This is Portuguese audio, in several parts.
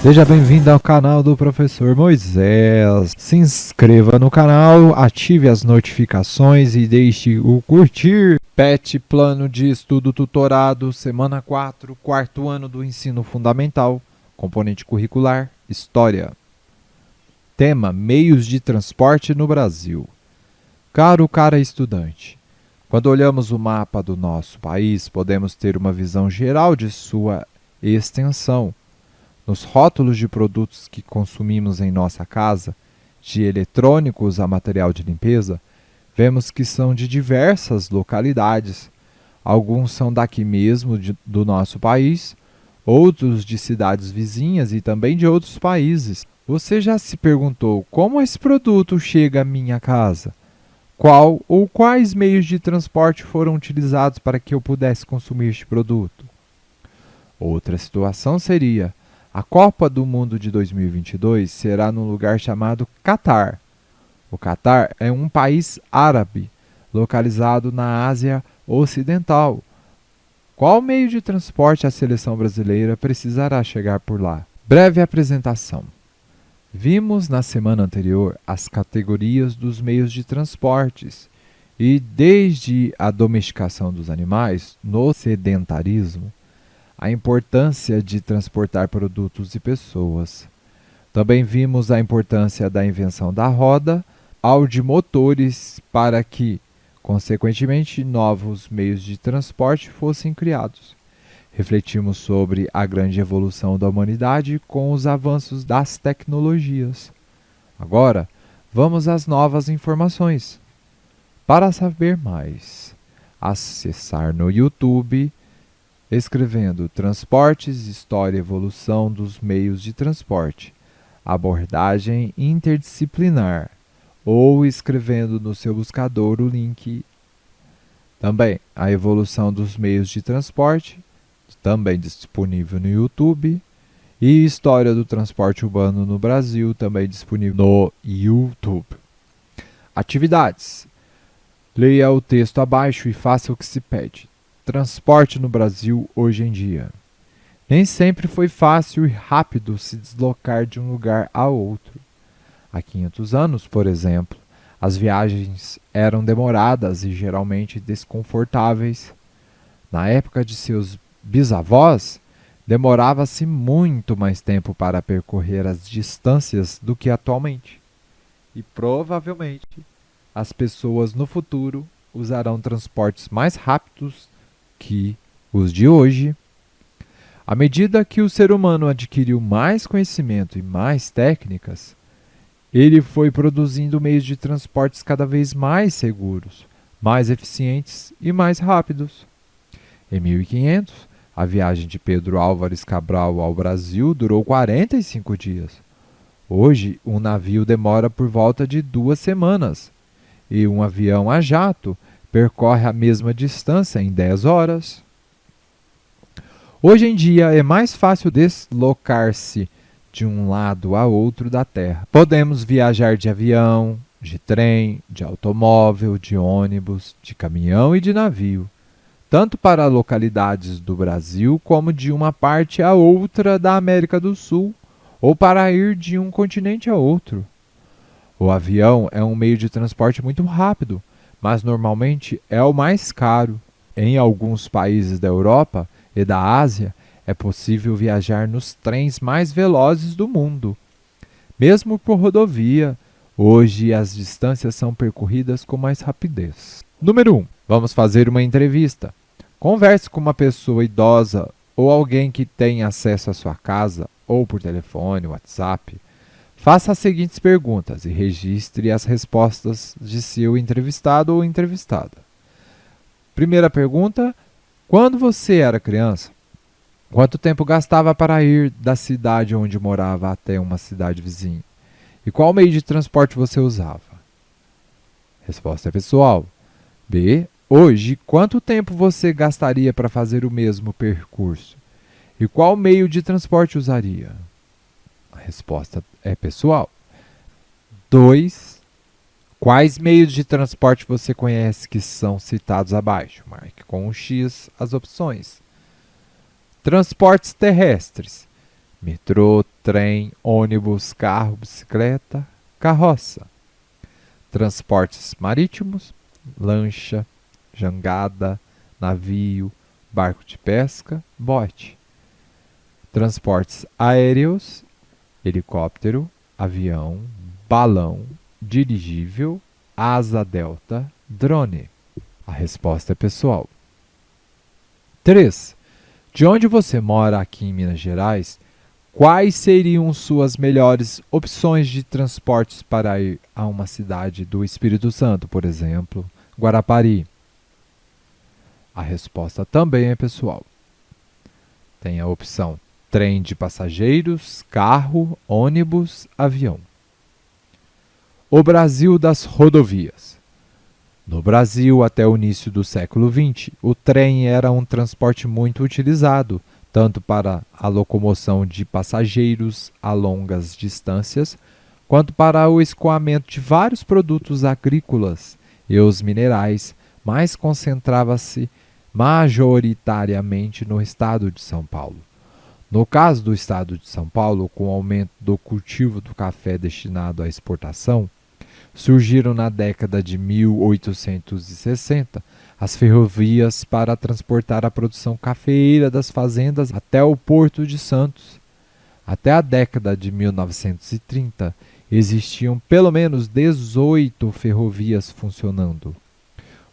Seja bem-vindo ao canal do Professor Moisés. Se inscreva no canal, ative as notificações e deixe o curtir. PET Plano de Estudo Tutorado, Semana 4, quarto ano do Ensino Fundamental, componente curricular, História. Tema: Meios de transporte no Brasil. Caro estudante, quando olhamos o mapa do nosso país, podemos ter uma visão geral de sua extensão. Nos rótulos de produtos que consumimos em nossa casa, de eletrônicos a material de limpeza, vemos que são de diversas localidades. Alguns são daqui mesmo do nosso país, outros de cidades vizinhas e também de outros países. Você já se perguntou como esse produto chega à minha casa? Qual ou quais meios de transporte foram utilizados para que eu pudesse consumir este produto? Outra situação seria: a Copa do Mundo de 2022 será num lugar chamado Catar. O Catar é um país árabe, localizado na Ásia Ocidental. Qual meio de transporte a seleção brasileira precisará chegar por lá? Breve apresentação. Vimos na semana anterior as categorias dos meios de transportes e, desde a domesticação dos animais no sedentarismo, a importância de transportar produtos e pessoas. Também vimos a importância da invenção da roda ao de motores para que, consequentemente, novos meios de transporte fossem criados. Refletimos sobre a grande evolução da humanidade com os avanços das tecnologias. Agora, vamos às novas informações. Para saber mais, acessar no YouTube escrevendo Transportes, História e Evolução dos Meios de Transporte, abordagem interdisciplinar, ou escrevendo no seu buscador o link. Também a evolução dos meios de transporte, também disponível no YouTube, e História do Transporte Urbano no Brasil, também disponível no YouTube. Atividades. Leia o texto abaixo e faça o que se pede. Transporte no Brasil hoje em dia. Nem sempre foi fácil e rápido se deslocar de um lugar a outro. Há 500 anos, por exemplo, as viagens eram demoradas e geralmente desconfortáveis. Na época de seus bisavós, demorava-se muito mais tempo para percorrer as distâncias do que atualmente. E provavelmente as pessoas no futuro usarão transportes mais rápidos que os de hoje. À medida que o ser humano adquiriu mais conhecimento e mais técnicas, ele foi produzindo meios de transportes cada vez mais seguros, mais eficientes e mais rápidos. Em 1500, a viagem de Pedro Álvares Cabral ao Brasil durou 45 dias. Hoje, um navio demora por volta de 2 semanas e um avião a jato percorre a mesma distância em 10 horas. Hoje em dia é mais fácil deslocar-se de um lado a outro da Terra. Podemos viajar de avião, de trem, de automóvel, de ônibus, de caminhão e de navio, tanto para localidades do Brasil como de uma parte a outra da América do Sul, ou para ir de um continente a outro. O avião é um meio de transporte muito rápido, mas normalmente é o mais caro. Em alguns países da Europa e da Ásia, é possível viajar nos trens mais velozes do mundo. Mesmo por rodovia, hoje as distâncias são percorridas com mais rapidez. Número 1. Vamos fazer uma entrevista. Converse com uma pessoa idosa ou alguém que tem acesso à sua casa, ou por telefone, WhatsApp. Faça as seguintes perguntas e registre as respostas de seu entrevistado ou entrevistada. Primeira pergunta: quando você era criança, quanto tempo gastava para ir da cidade onde morava até uma cidade vizinha? E qual meio de transporte você usava? Resposta é pessoal. B. Hoje, quanto tempo você gastaria para fazer o mesmo percurso? E qual meio de transporte usaria? A resposta é pessoal. 2. Quais meios de transporte você conhece que são citados abaixo? Marque com um X as opções. Transportes terrestres. metrô, trem, ônibus, carro, bicicleta, carroça. Transportes marítimos, lancha, jangada, navio, barco de pesca, bote. Transportes aéreos, helicóptero, avião, balão, dirigível, asa delta, drone. A resposta é pessoal. 3. De onde você mora aqui em Minas Gerais, quais seriam suas melhores opções de transportes para ir a uma cidade do Espírito Santo, por exemplo, Guarapari? A resposta também é pessoal. Tem a opção trem de passageiros, carro, ônibus, avião. O Brasil das rodovias. No Brasil, até o início do século XX, o trem era um transporte muito utilizado, tanto para a locomoção de passageiros a longas distâncias, quanto para o escoamento de vários produtos agrícolas e os minerais, mas concentrava-se majoritariamente no estado de São Paulo. No caso do estado de São Paulo, com o aumento do cultivo do café destinado à exportação, surgiram na década de 1860 as ferrovias para transportar a produção cafeeira das fazendas até o Porto de Santos. Até a década de 1930, existiam pelo menos 18 ferrovias funcionando.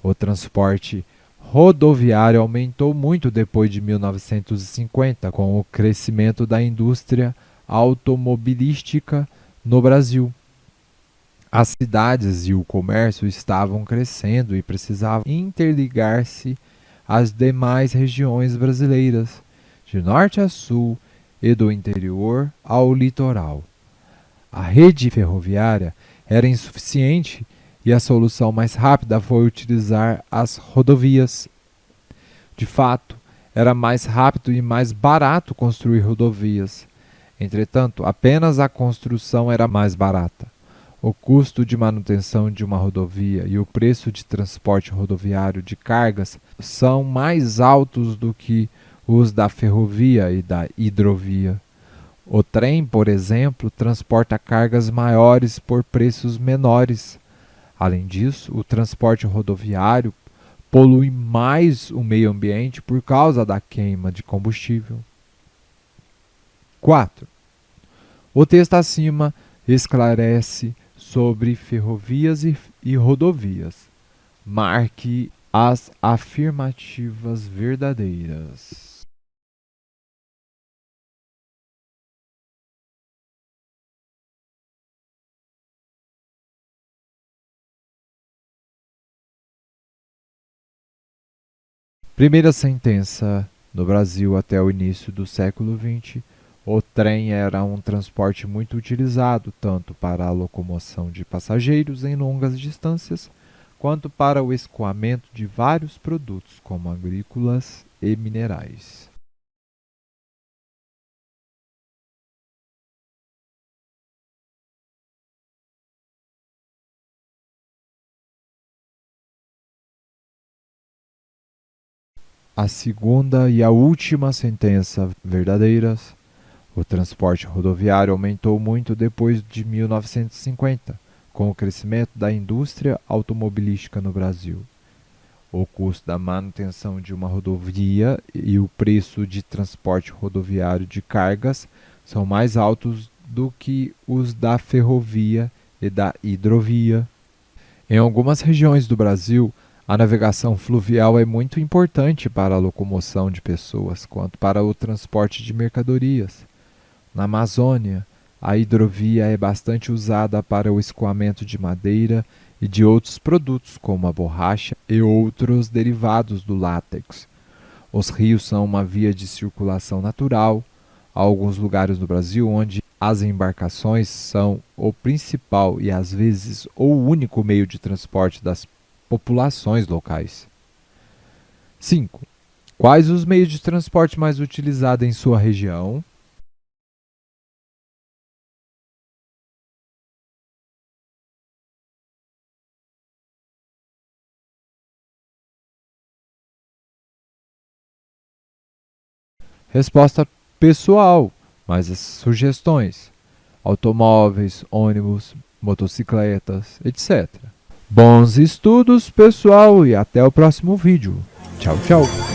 O transporte rodoviário aumentou muito depois de 1950, com o crescimento da indústria automobilística no Brasil. As cidades e o comércio estavam crescendo e precisavam interligar-se às demais regiões brasileiras, de norte a sul e do interior ao litoral. A rede ferroviária era insuficiente e a solução mais rápida foi utilizar as rodovias. De fato, era mais rápido e mais barato construir rodovias. Entretanto, apenas a construção era mais barata. O custo de manutenção de uma rodovia e o preço de transporte rodoviário de cargas são mais altos do que os da ferrovia e da hidrovia. O trem, por exemplo, transporta cargas maiores por preços menores. Além disso, o transporte rodoviário polui mais o meio ambiente por causa da queima de combustível. 4. O texto acima esclarece sobre ferrovias e rodovias. Marque as afirmativas verdadeiras. Primeira sentença. No Brasil, até o início do século XX, o trem era um transporte muito utilizado, tanto para a locomoção de passageiros em longas distâncias, quanto para o escoamento de vários produtos, como agrícolas e minerais. A segunda e a última sentença verdadeiras. O transporte rodoviário aumentou muito depois de 1950, com o crescimento da indústria automobilística no Brasil. O custo da manutenção de uma rodovia e o preço de transporte rodoviário de cargas são mais altos do que os da ferrovia e da hidrovia. Em algumas regiões do Brasil, a navegação fluvial é muito importante para a locomoção de pessoas, quanto para o transporte de mercadorias. Na Amazônia, a hidrovia é bastante usada para o escoamento de madeira e de outros produtos, como a borracha e outros derivados do látex. Os rios são uma via de circulação natural. Há alguns lugares no Brasil onde as embarcações são o principal e às vezes o único meio de transporte das populações locais. 5. Quais os meios de transporte mais utilizados em sua região? Resposta pessoal. mais as sugestões: automóveis, ônibus, motocicletas, etc. Bons estudos, pessoal, e até o próximo vídeo. Tchau, tchau!